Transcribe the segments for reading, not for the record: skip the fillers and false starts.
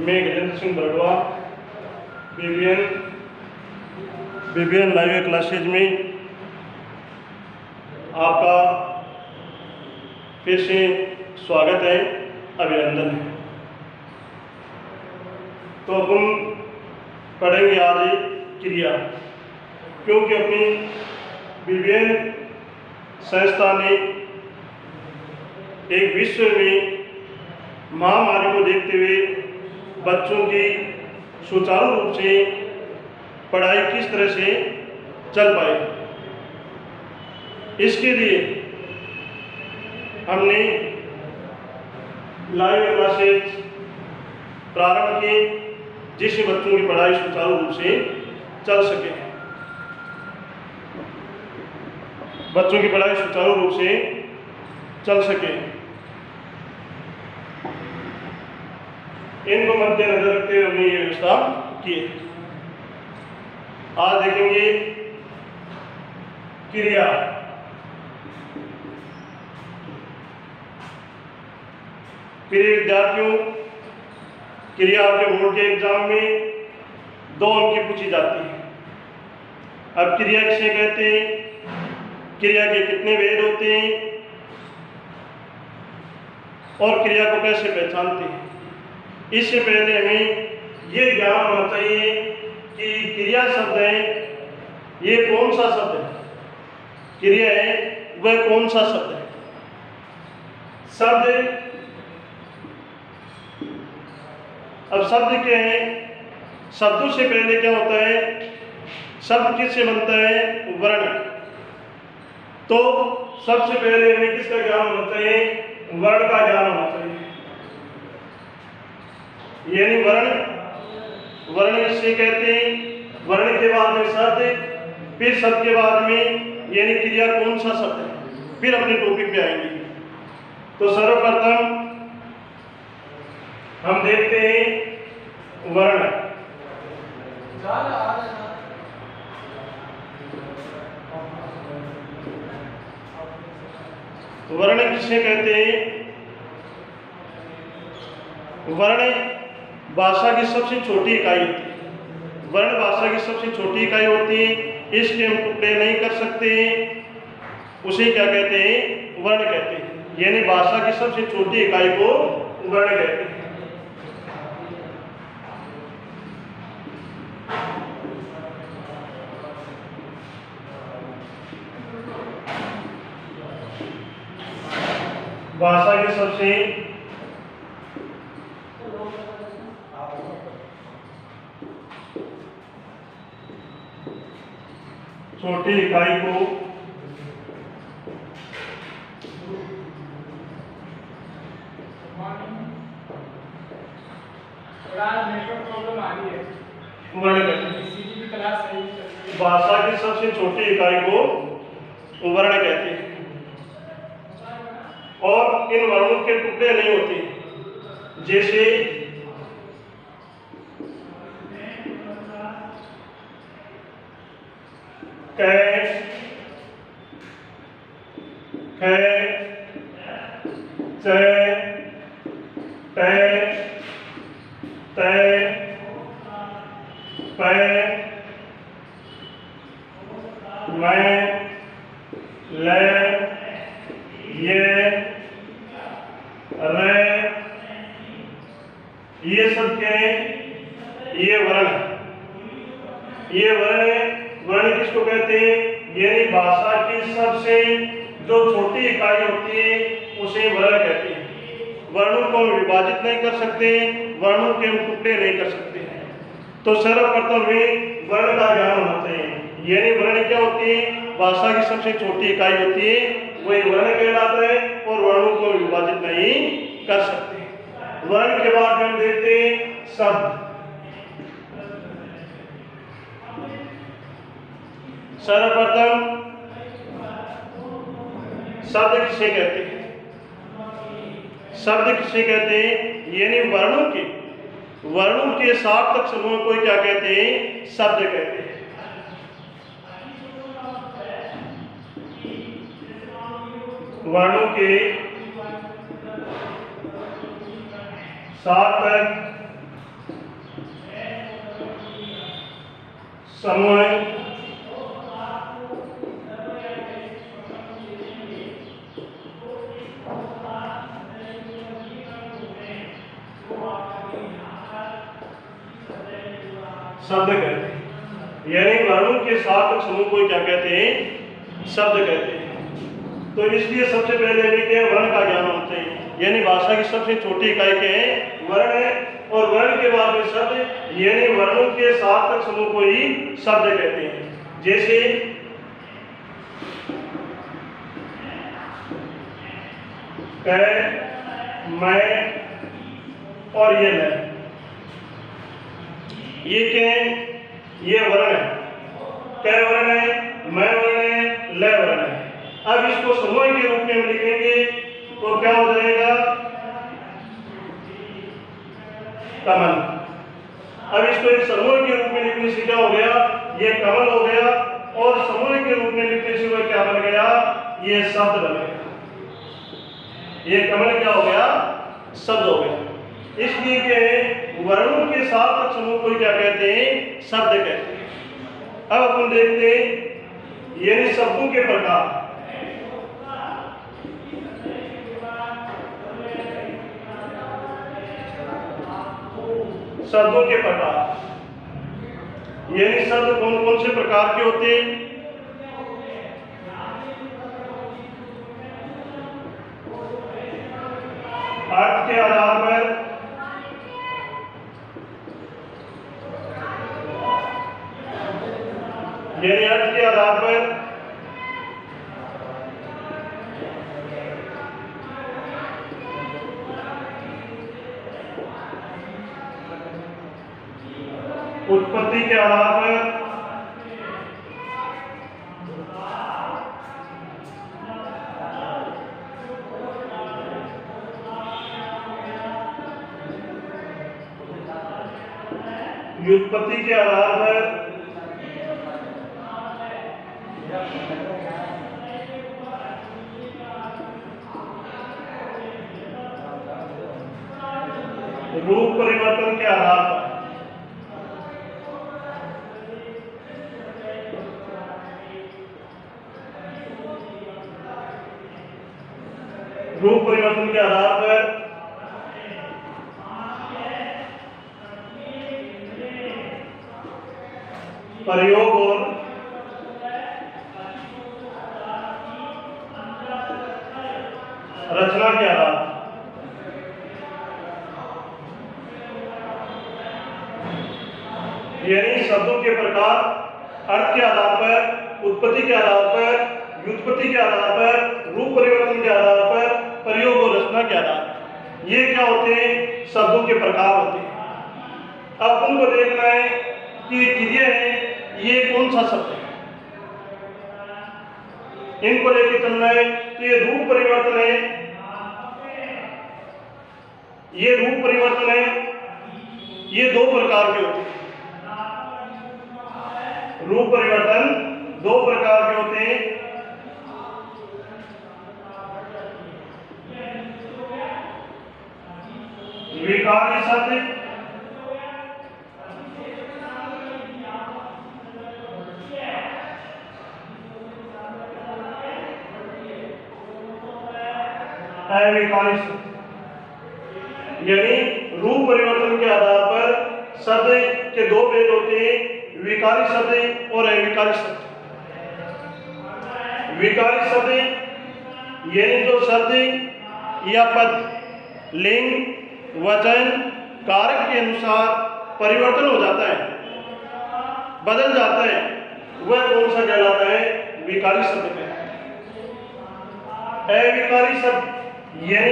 मैं Gajendra Singh Bardwa BBN live classes में आपका फिर से स्वागत है, अभिनंदन है। तो हम पढ़ेंगे आज क्रिया, क्योंकि अपनी बीबीएन संस्था ने एक विश्व में महामारी को देखते हुए बच्चों की सुचारू रूप से पढ़ाई किस तरह से चल पाए, इसके लिए हमने लाइव क्लासेज प्रारंभ की, जिससे बच्चों की पढ़ाई सुचारू रूप से चल सके। बच्चों की पढ़ाई सुचारू रूप से चल सके, इनको मद्देनजर रखते हुए हमने ये व्यवस्था की। आज देखेंगे क्रिया। प्रिय विद्यार्थियों, क्रिया आपके बोर्ड के एग्जाम में 2 अंक की पूछी जाती है। अब क्रिया किसे कहते हैं, क्रिया के कितने भेद होते हैं और क्रिया को कैसे पहचानते हैं, इससे पहले हमें ये ज्ञान होना चाहिए कि क्रिया शब्द है, ये कौन सा शब्द है, क्रिया है वह कौन सा शब्द है। शब्द, अब शब्द क्या है, शब्दों से पहले क्या होता है, शब्द किससे बनता है, वर्ण। तो सबसे पहले हमें किसका ज्ञान होना चाहिए, वर्ण का ज्ञान होना चाहिए। यानी वर्ण इससे कहते हैं, वर्ण के बाद में शब्द, फिर शब्द के बाद में यानी क्रिया कौन सा शब्द है, फिर अपने टॉपिक पे आएंगे। तो सर्वप्रथम हम देखते हैं वर्ण। वर्ण किसे कहते हैं, वर्ण भाषा की सबसे छोटी इकाई होती है। वर्ण भाषा की सबसे छोटी इकाई होती है, इसके हम टुकड़े नहीं कर सकते, उसे क्या कहते हैं, वर्ण कहते हैं। यानी भाषा की सबसे छोटी इकाई को वर्ण कहते हैं। भाषा की सबसे छोटी इकाई को वर्ण कहते हैं। भाषा की सबसे छोटी इकाई को वर्ण कहते हैं। और इन वर्णों के टुकड़े नहीं होते, जैसे क, ख, च, ट, त, प, म, ल, ये सब क्या है, ये वर्ण। ये वर्ण किसको कहते हैं, यानी भाषा की सबसे जो छोटी इकाई होती है उसे वर्ण कहते हैं। वर्णों को विभाजित नहीं कर सकते, वर्णों के हम टुकड़े नहीं कर सकते। तो सर्वप्रथम में वर्ण का ज्ञान होना चाहिए। यानी वर्ण क्या होती है, भाषा की सबसे छोटी इकाई होती है, वही वर्ण कहलाता है, और वर्णों को विभाजित नहीं कर सकते। वर्ण के बाद हम देखते हैं शब्द। सर्वप्रथम शब्द किसे कहते हैं, शब्द किसे कहते हैं, यानी वर्णों के सार्थक समूह को क्या कहते हैं, शब्द कहते हैं। वर्णों के सार्थक समूह शब्द कहते हैं, यानी वर्णों के साथ समूह को क्या कहते हैं? शब्द कहते हैं। तो इसलिए सबसे पहले देखिए वर्ण का ज्ञान होना चाहिए, यानी भाषा की सबसे छोटी इकाई के हैं वर्ण है, और वर्ण के बाद में शब्द, यानी वर्णों के सार्थक समूह को ही शब्द कहते हैं। जैसे क, मैं और ये मैं, ये क्या है? ये वर्ण है, क वर्ण है, मैं वर्ण है, ल वर्ण है। अब इसको समूह के रूप में हम लिखेंगे तो क्या हो जाएगा? कमल। अब इसको एक समूह के रूप में लिखने से क्या हो गया? ये कमल हो गया, और समूह के रूप में लिखने से वह क्या बन गया? ये शब्द बन गया। ये कमल क्या हो गया? शब्द हो गया। इसलिए के वर्णों के साथ समूह को क्या कहते हैं? शब्द कहते हैं। अब अपन देखते हैं यानी शब्दों के प्रकार। शब्दों के प्रकार, यानी शब्द कौन कौन से प्रकार के होते हैं? अर्थ के आधार पर, यानी अर्थ के आधार पर, उत्पत्ति के आधार पर, व्युत्पत्ति के आधार पर, रूप परिवर्तन के आधार पर, रूप परिवर्तन के आधार पर, प्रयोग और रचना के आधार, यानी शब्दों के प्रकार अर्थ के आधार पर, उत्पत्ति के आधार पर, व्युत्पत्ति के आधार पर, रूप परिवर्तन के आधार पर, प्रयोग और रचना के आधार पर, ये क्या होते हैं? शब्दों के प्रकार होते हैं। अब उनको देखना है कि क्रिया है, ये कौन सा शब्द है, इनको लेके चलना है। तो ये रूप परिवर्तन है, ये रूप परिवर्तन है, ये दो प्रकार के होते हैं। रूप परिवर्तन दो प्रकार के होते हैं। विकारी शब्द अविकारी शब्द, यानी रूप परिवर्तन के आधार पर शब्द के दो भेद होते हैं, विकारी शब्द और अविकारी शब्द। विकारी शब्द यानी जो शब्द या पद लिंग, वचन, कारक के अनुसार परिवर्तन हो जाता है, बदल जाता है, वह कौन सा कहलाता है? विकारी शब्द कहलाता है। अविकारी शब्द यानी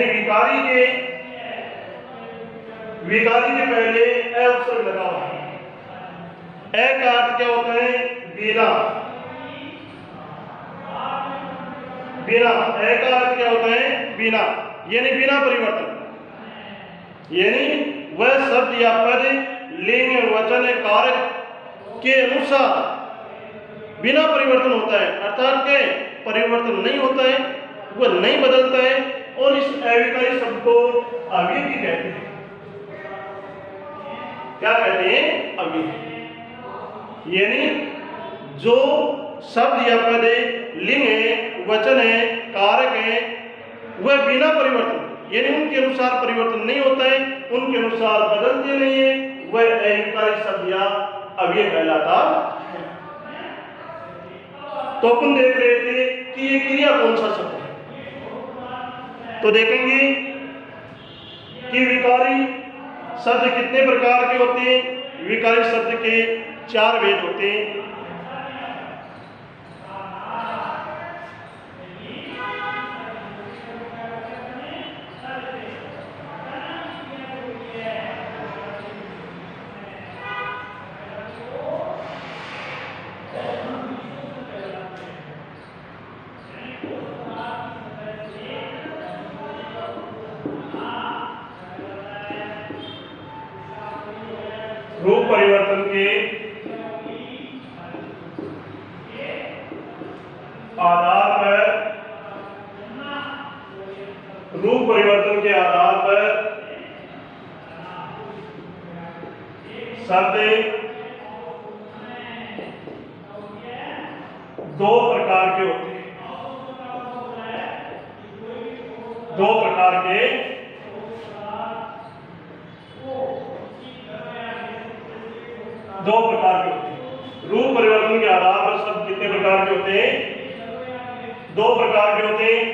विकारी के पहले अ उपसर्ग लगा हुआ है। अ का अर्थ क्या होता है? बिना। बिना, अ का अर्थ क्या होता है? बिना, यानी बिना परिवर्तन, यानी वह शब्द या पद लिंग, वचन, कारक के अनुसार बिना परिवर्तन होता है, अर्थात के परिवर्तन नहीं होता है, वह नहीं बदलता है, और इस अविकारी शब्द को अव्ययी कहते हैं। क्या कहते हैं? अव्ययी। यानी जो शब्द या पद लिंग है, वचन है, कारक है, वह बिना परिवर्तन यानी उनके अनुसार परिवर्तन नहीं होता है, उनके अनुसार बदलते नहीं है, वह अविकारी शब्द या अव्यय कहलाता है। तो अपन देख रहे थे कि ये क्रिया कौन सा शब्द है। तो देखेंगे कि विकारी शब्द कितने प्रकार के होते हैं। विकारी शब्द के 4 भेद होते हैं। रूप परिवर्तन के आधार पर शब्द 2 प्रकार के होते हैं। 2 प्रकार के होते हैं। रूप परिवर्तन के आधार पर शब्द कितने प्रकार के होते हैं? 2 प्रकार के होते हैं।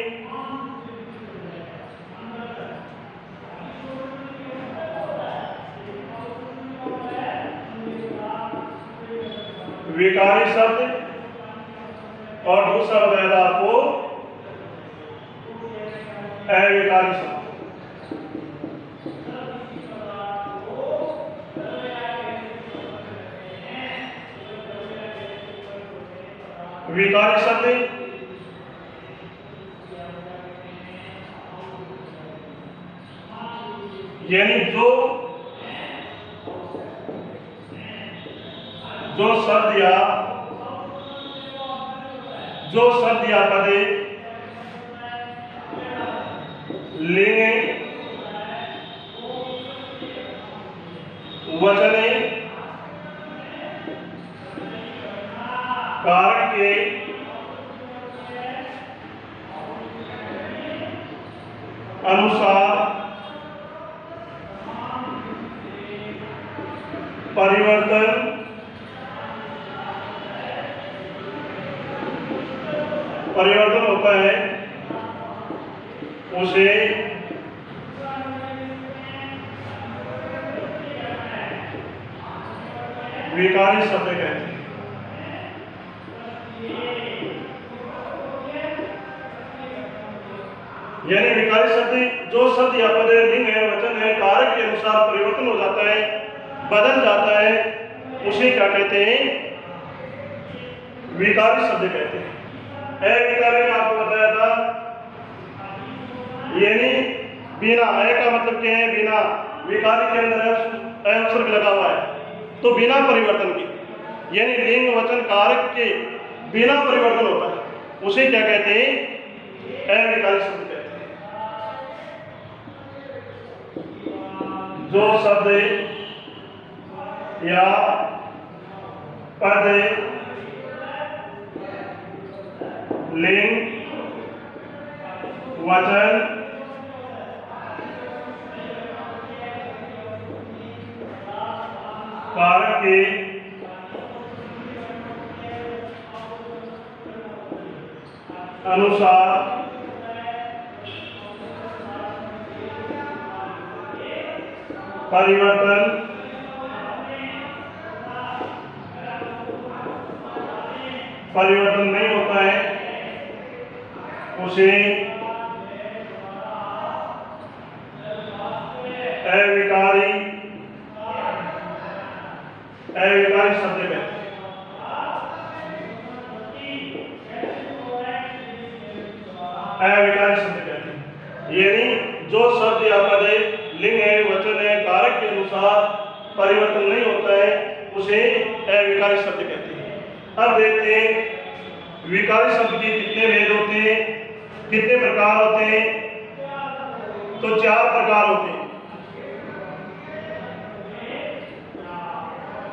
विकारी शब्द और दूसरा बताया था आपको अविकारी शब्द। विकारी शब्द यानी जो शब्द या पद लिंग, वचन, कारक के अनुसार परिवर्तन होता है, उसे विकारी शब्द कहते हैं। यानी विकारी शब्द जो शब्द या पद लिंग है, वचन है, कारक के अनुसार परिवर्तन हो जाता है, बदल जाता है, उसे क्या कहते हैं? विकारी शब्द कहते हैं। अविकारी में आपको बताया था, यानी बिना, अ का मतलब क्या है? बिना। विकारी के अंदर उपसर्ग लगा हुआ है, तो बिना परिवर्तन के, यानी लिंग, वचन, कारक के बिना परिवर्तन होता है, उसे क्या कहते हैं? अविकारी शब्द कहते हैं। जो शब्द या पद लिंग, वचन, कारक के अनुसार परिवर्तन नहीं होता है, उसे अविकारी शब्द कहते हैं। अविकारी शब्द कहते हैं। यानी जो शब्द या पद लिंग है, वचन है, कारक के अनुसार परिवर्तन नहीं होता है, उसे अविकारी शब्द कहते हैं। अब देखते हैं विकारी शब्द के कितने भेद होते हैं, कितने प्रकार होते हैं। तो 4 प्रकार होते हैं।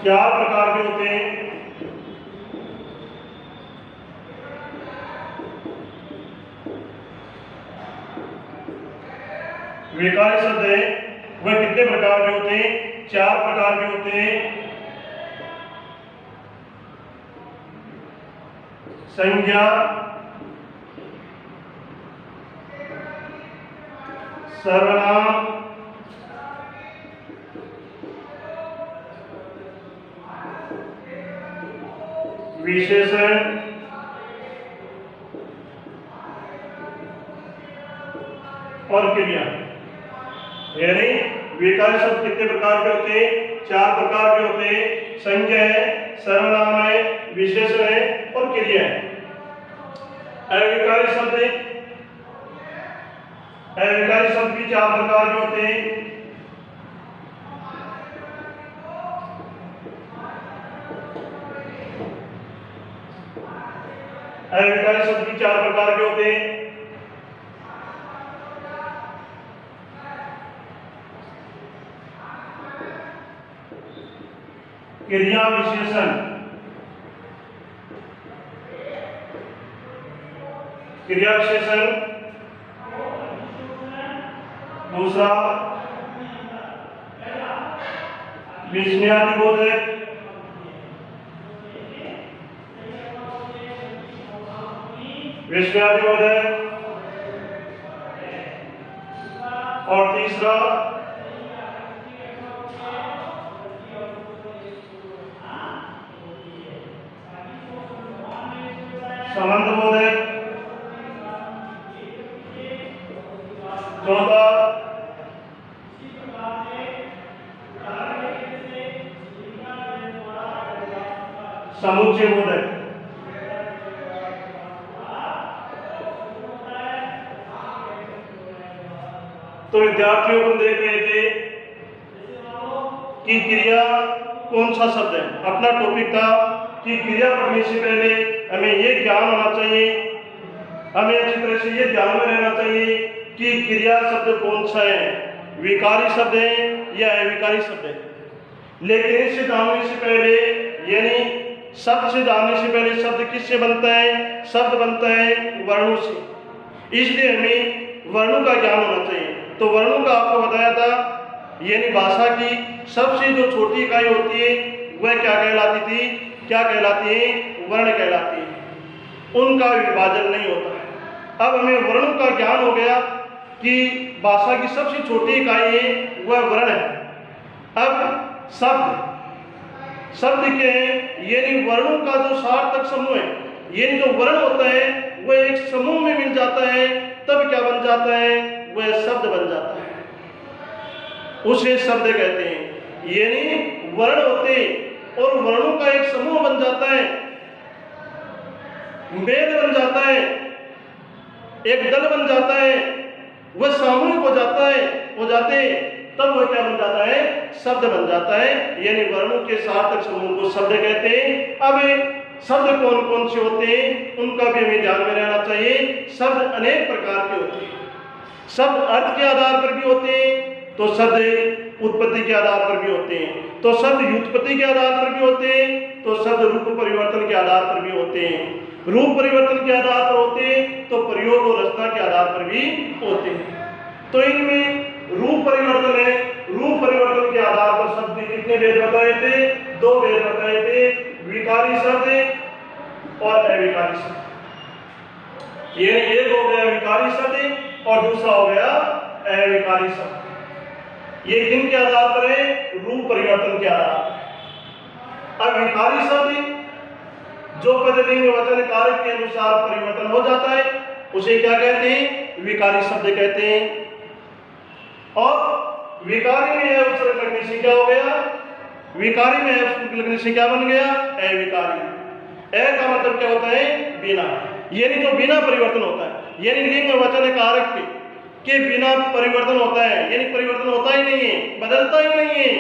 4 प्रकार के होते हैं। विकारी शब्द है वह कितने प्रकार के होते हैं? 4 प्रकार के होते हैं। संज्ञा, सर्वनाम, विशेषण और क्रिया। यानी विकारी शब्द कितने प्रकार के होते हैं? 4 प्रकार के होते हैं। संज्ञा है, सर्वनाम है, विशेषण है और क्रिया है। अविकारी शब्द अविकारी शब्द भी 4 प्रकार के होते हैं। अविकारी शब्द भी 4 प्रकार के होते हैं। क्रिया विशेषण, क्रिया विशेषण। दूसरा विस्मयादिबोधक, विस्मयादिबोधक। और तीसरा संबंधबोधक। चौथा समुच्चय बोधक। तो विद्यार्थियों को देख रहे थे कि क्रिया कौन सा शब्द है। अपना टॉपिक था कि क्रिया पढ़ने से पहले हमें ये ज्ञान होना चाहिए, हमें अच्छी तरह से ये ध्यान में रहना चाहिए कि क्रिया शब्द कौन सा है, विकारी शब्द है या अविकारी शब्द है। लेकिन इससे जानने से पहले, यानी शब्द से जानने से पहले, शब्द किससे बनता है? शब्द बनता है वर्णों से। इसलिए हमें वर्णों का ज्ञान होना चाहिए। तो वर्णों का आपको बताया था, यानी भाषा की सबसे जो छोटी इकाई होती है वह क्या कहलाती थी? क्या कहलाती है? वर्ण कहलाती है। उनका विभाजन नहीं होता है। अब हमें वर्णों का ज्ञान हो गया कि भाषा की सबसे छोटी इकाई है वह वर्ण है। अब शब्द के यानी वर्णों का जो सार्थक समूह है, यानी जो वर्ण होता है वह एक समूह में मिल जाता है, तब क्या बन जाता है? वह शब्द बन जाता है, उसे शब्द कहते हैं। यानी वर्ण होते और वर्णों का एक समूह बन जाता है, वेद बन जाता है, एक दल बन जाता है, वह सामूहिक हो जाते तब वह क्या बन जाता है? शब्द बन जाता है। यानी वर्णों के सार्थक समूह को शब्द कहते हैं। अब शब्द कौन कौन से होते हैं उनका भी हमें ध्यान में रहना चाहिए। शब्द अनेक प्रकार के होते हैं। शब्द अर्थ के आधार पर भी होते हैं, तो शब्द उत्पत्ति के आधार पर भी होते हैं, तो शब्द व्युत्पत्ति के आधार पर भी होते हैं, तो शब्द रूप परिवर्तन के आधार पर भी होते हैं। रूप परिवर्तन के आधार पर होते हैं तो प्रयोग और रचना के आधार पर भी होते हैं। तो इनमें रूप परिवर्तन है। रूप परिवर्तन के आधार पर शब्द कितने भेद बताए थे? 2 भेद बताए थे, विकारी शब्द और अविकारी शब्द। ये एक हो गया विकारी शब्द और दूसरा हो गया अविकारी शब्द। ये किन के आधार पर है? रूप परिवर्तन के आधार पर। अब विकारी शब्द जो पदलिंग वचन कारक के अनुसार परिवर्तन हो जाता है उसे क्या कहते हैं? विकारी शब्द कहते हैं। और विकारी में उपसर्ग लगने से क्या हो गया? विकारी में उपसर्ग लगने से क्या बन गया? अविकारी। ए का मतलब क्या होता है? बिना, यानी जो बिना परिवर्तन होता है, यानी लिंग वचन कारक के बिना परिवर्तन होता है, यानी परिवर्तन होता ही नहीं है, बदलता ही नहीं है,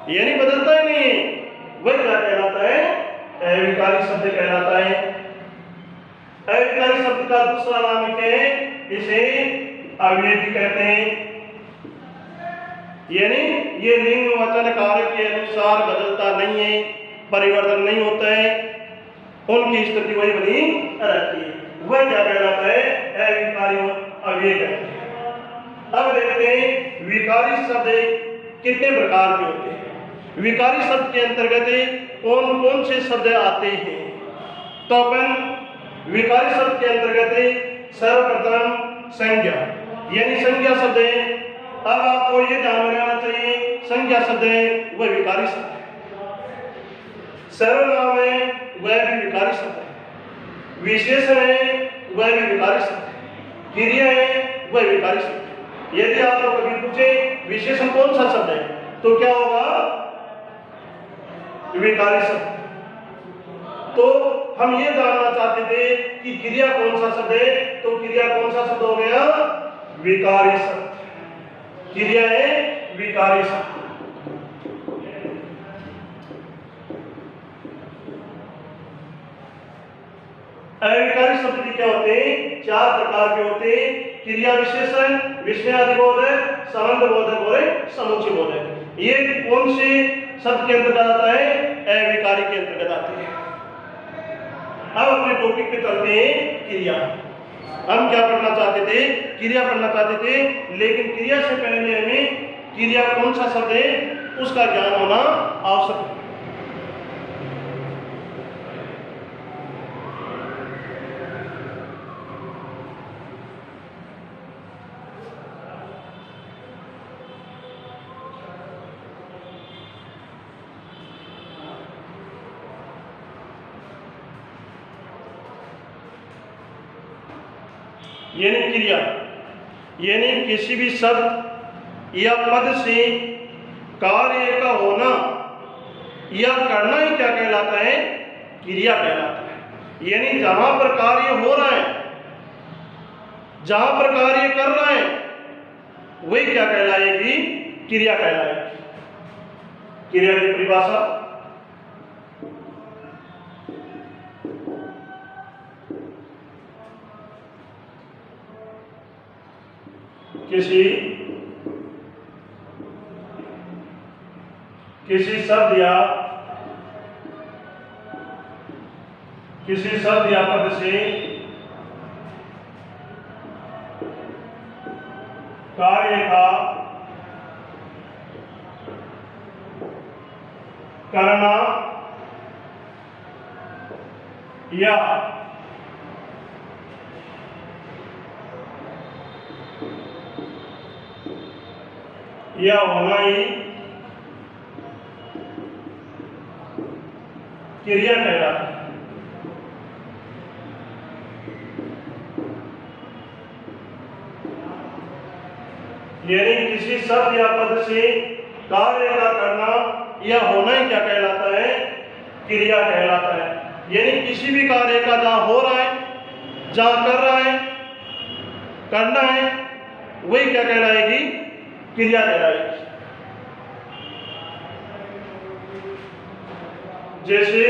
यानी बदलता ही नहीं है, वह क्या कहलाता है? अविकारी शब्द कहलाता है। अविकारी शब्द का दूसरा नाम है, इसे अव्यय भी कहते हैं। यानी ये लिंग वचन कारक के अनुसार बदलता नहीं है, परिवर्तन नहीं होता है, उनकी स्थिति वही बनी रहती है। वह क्या कहलाता है? अविकारी अव्यय कहते हैं। कहते हैं विकारी शब्द कितने प्रकार के होते हैं, विकारी शब्द के अंतर्गत कौन कौन से शब्द आते हैं। तो अपन विकारी शब्द के अंतर्गत सर्वप्रथम संज्ञा, यानी संज्ञा शब्द है। अब आपको ये ध्यान में रखना चाहिए, संज्ञा शब्द है वह विकारी शब्द है, सर्वनाम है वह भी विकारी शब्द है, विशेषण है वह भी विकारी शब्द है, क्रिया है वह विकारी शब्द है। यदि आप लोग कभी पूछे विशेषण कौन सा शब्द है तो क्या होगा, विकारी शब्द। तो हम ये जानना चाहते थे कि क्रिया कौन सा शब्द है, तो क्रिया कौन सा शब्द हो गया, विकारी शब्द। क्रिया है विकारी शब्द। अविकारी शब्द भी क्या होते हैं, चार प्रकार के होते हैं, क्रिया विशेषण, विषयादिबोधक, संबंधबोधक और समुच्चय बोधक। ये कौन से शब्द के अंतर्गत आता है, अविकारी के अंतर्गत आते हैं। अब अपने टॉपिक पे चलते हैं, क्रिया। हम क्या पढ़ना चाहते थे, क्रिया पढ़ना चाहते थे, लेकिन क्रिया से पहले हमें क्रिया कौन सा शब्द है उसका ज्ञान होना आवश्यक है। यानी क्रिया, यानी किसी भी शब्द या पद से कार्य का होना या करना ही क्या कहलाता है, क्रिया कहलाता है। यानी जहां पर कार्य हो रहा है, जहां पर कार्य कर रहा है, वही क्या कहलाएगी, क्रिया कहलाएगी। क्रिया की परिभाषा, किसी शब्द या पद से कार्य का करना या होना ही क्रिया कहलाता है। यानी किसी शब्द या पद से कार्य का करना या होना ही क्या कहलाता है, क्रिया कहलाता है। यानी किसी भी कार्य का जहां हो रहा है, जहां कर रहा है, करना है, वही क्या कहलाएगी, क्रिया कहलाएगी। जैसे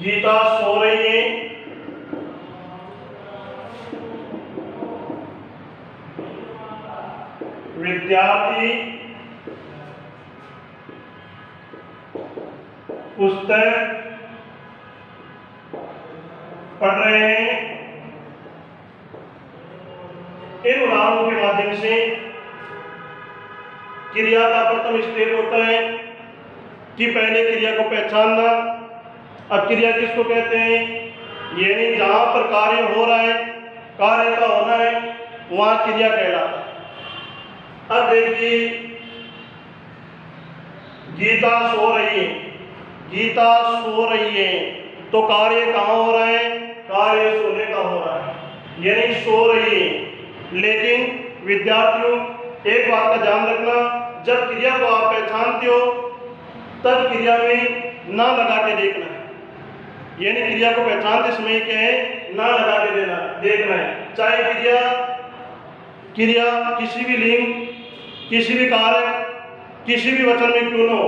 गीता सो रही है, विद्यार्थी पुस्तक पढ़ रहे हैं। इन उदाहरणों के माध्यम से क्रिया का प्रथम स्टेप होता है कि पहले क्रिया को पहचानना। अब क्रिया किसको कहते हैं, यानी जहां पर कार्य हो रहा है, कार्य का होना है, वहां क्रिया कहलाता है। अब देखिए, गीता सो रही है, गीता सो रही है, तो कार्य कहाँ हो रहा है, कार्य सोने का हो रहा है, यानी सो रही है। लेकिन विद्यार्थियों एक बात का ध्यान रखना, जब क्रिया को आप पहचानते हो तब क्रिया में ना लगा के देखना है। यानी क्रिया को पहचानते समय क्या है, ना लगा के देखना है। चाहे क्रिया किसी भी लिंग, किसी भी कारक, किसी भी वचन में क्यों न हो,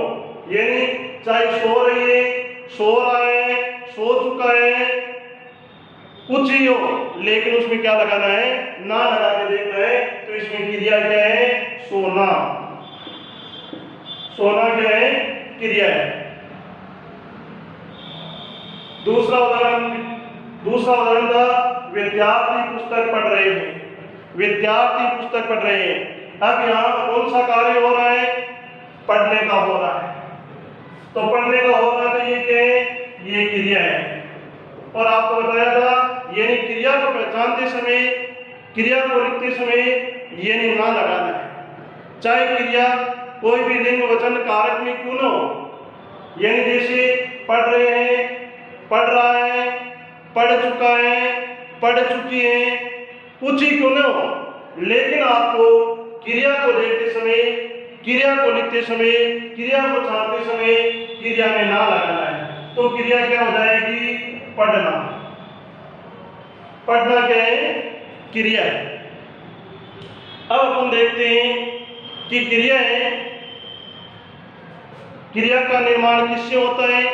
यानी चाहे सो रही है, सो रहा है, सो चुका है, कुछ ही हो लेकिन उसमें क्या लगाना है, ना लगा के देखना है। तो इसमें क्रिया क्या है, सोना। सोना क्या है, क्रिया है। दूसरा उदाहरण था, विद्यार्थी पुस्तक पढ़ रहे हैं। विद्यार्थी पुस्तक पढ़ रहे हैं। अब यहाँ कौन सा कार्य हो रहा है, पढ़ने का हो रहा है। तो पढ़ने का हो रहा है तो ये क्या है, ये क्रिया है। और आपको बताया था यानी क्रिया को पहचानते समय, क्रिया को लिखते समय यानी ना लगाना है। चाहे क्रिया कोई भी लिंग वचन कारक में क्यों न हो। यानी जैसे पढ़ रहे हैं, पढ़ रहा है, पढ़ चुका है, पढ़ चुकी है, कुछ ही क्यों न हो, लेकिन आपको क्रिया को देखते समय, क्रिया को लिखते समय, क्रिया को छापते समय क्रिया में ना लगाना है। तो क्रिया क्या हो जाएगी, पढ़ना। पढ़ना क्या है, क्रिया है। अब अपन देखते हैं कि क्रिया है, क्रिया का निर्माण किससे होता है।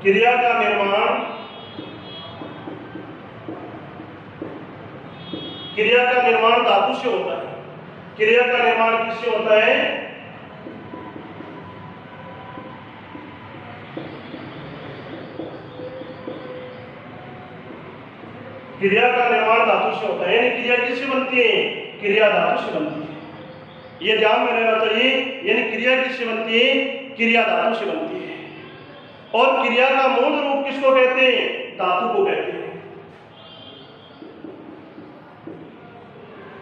क्रिया का निर्माण, क्रिया का निर्माण धातु से होता है। क्रिया का निर्माण किससे होता है, क्रिया का निर्माण धातु से होता है। यानी क्रिया किससे बनती है, क्रिया धातु से बनती है। ये ध्यान में रहना चाहिए। यानी क्रिया किससे बनती है, क्रिया धातु से बनती है। और क्रिया का मूल रूप किसको कहते हैं, धातु को कहते हैं।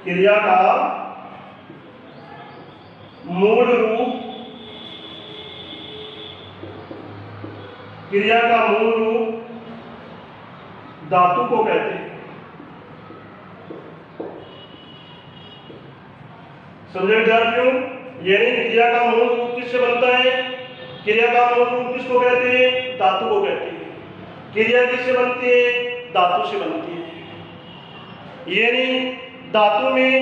क्रिया का मूल रूप, क्रिया का मूल रूप धातु को कहते हैं। समझे विद्यार्थियों। यानी क्रिया का मूल रूप किससे बनता है, क्रिया का मूल रूप किसको कहते हैं, धातु को कहते हैं। क्रिया किससे बनती है, धातु से बनती है। यानी धातु में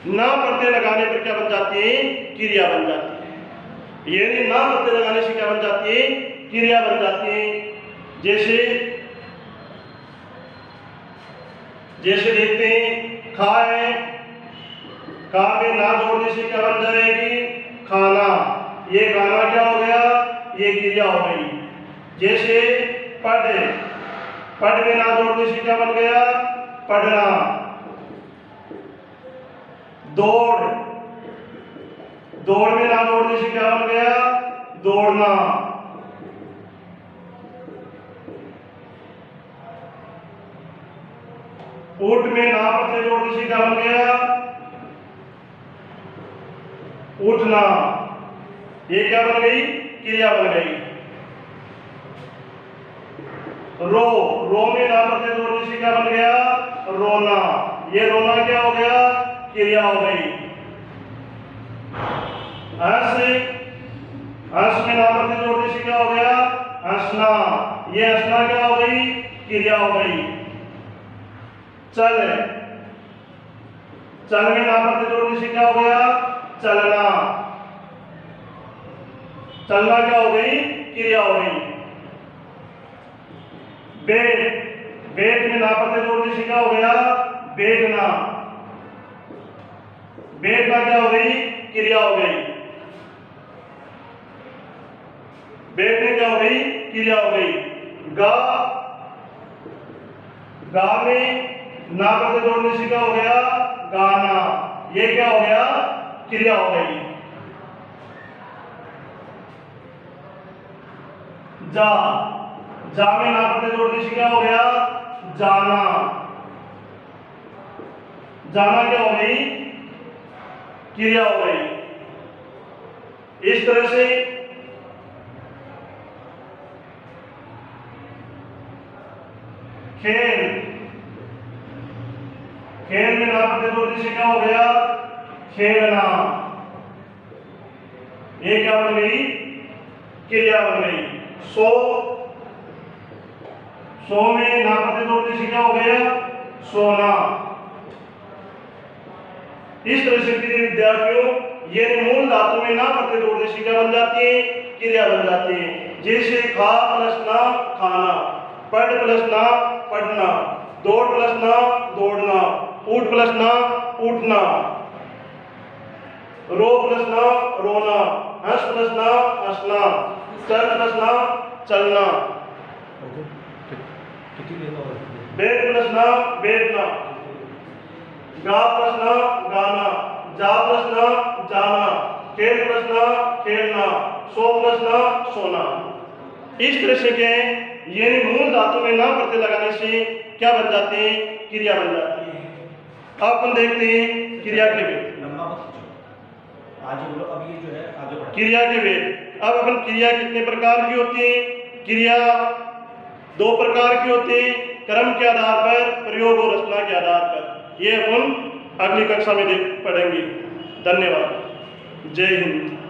ना प्रत्यय लगाने पर क्या बन जाती है, क्रिया बन जाती है। यानी ना प्रत्यय लगाने से क्या बन जाती है, क्रिया बन जाती है। जैसे देखते हैं, खाए, खा में ना जोड़ने से क्या बन जाएगी, खाना। ये खाना क्या हो गया, ये क्रिया हो गई। जैसे पढ़, पढ़ में ना जोड़ने से क्या बन गया, पढ़ना। दौड़, दौड़ में ना जोड़ने से क्या बन गया, दौड़ना। उठ में ना प्रत्यय जोड़ने से क्या बन गया, उठना। ये क्या बन गई, क्रिया बन गई। रो, रो में ना प्रत्यय जोड़ने से क्या बन गया, रोना। ये रोना क्या हो गया, क्रिया हो गई। हंस, हंस में ना प्रत्यय जोड़ने से क्या हो गया, हंसना। ये हंसना क्या हो गई, क्रिया हो गई। चल, चल में ना प्रत्यय जोड़ने से क्या हो गया, चलना। चलना क्या हो गई, क्रिया हो गई। बैठ, बैठ में ना प्रत्यय जोड़ने से क्या हो गया, बैठना। बैठना क्या हो गई, क्रिया हो गई। बैठने क्या हो गई, क्रिया हो गई। गा, गा में ना प्रत्यय जोड़ने से क्या हो गया, गाना। ये क्या हो गया, क्रिया हो गई। जा, जा में ना प्रत्यय जोड़ने से क्या हो गया, जाना। जाना क्या हो गई, क्रिया हो गई। इस तरह से खेल, खेल में ना प्रत्यय जोड़ने से क्या हो गया, खेलना। ये क्या बन गई, क्रिया बन गई। सो, सो में ना प्रत्यय जोड़ने से क्या हो गया, सोना। इस तरह से प्रिय विद्यार्थियों यानी मूल धातु में ना प्रत्यय जोड़ने से क्या बन जाती है? क्रिया बन जाती है। जैसे खा प्लस ना खाना, पढ़ प्लस ना पढ़ना, दौड़ प्लस ना दौड़ना, उठ प्लस ना उठना, रो प्लस ना रोना, हंस प्लस ना हंसना, चल प्लस ना चलना, बैठ प्लस ना बैठना, गा प्लस ना गाना, जा प्लस ना जाना, खेल प्लस ना खेलना, सो प्लस ना सोना। इस तरह से के ये मूल धातु में ना प्रत्यय लगाने से क्या बन जाते हैं? क्रिया बन जाती है। अब अपन देखते हैं क्रिया के वेद। क्रिया के वेद। अब अपन क्रिया कितने प्रकार की होती है? क्रिया दो प्रकार की होती है, क्रम के आधार पर, प्रयोग और रचना के आधार पर। ये अपन अगली कक्षा में पढ़ेंगे। धन्यवाद। जय हिंद।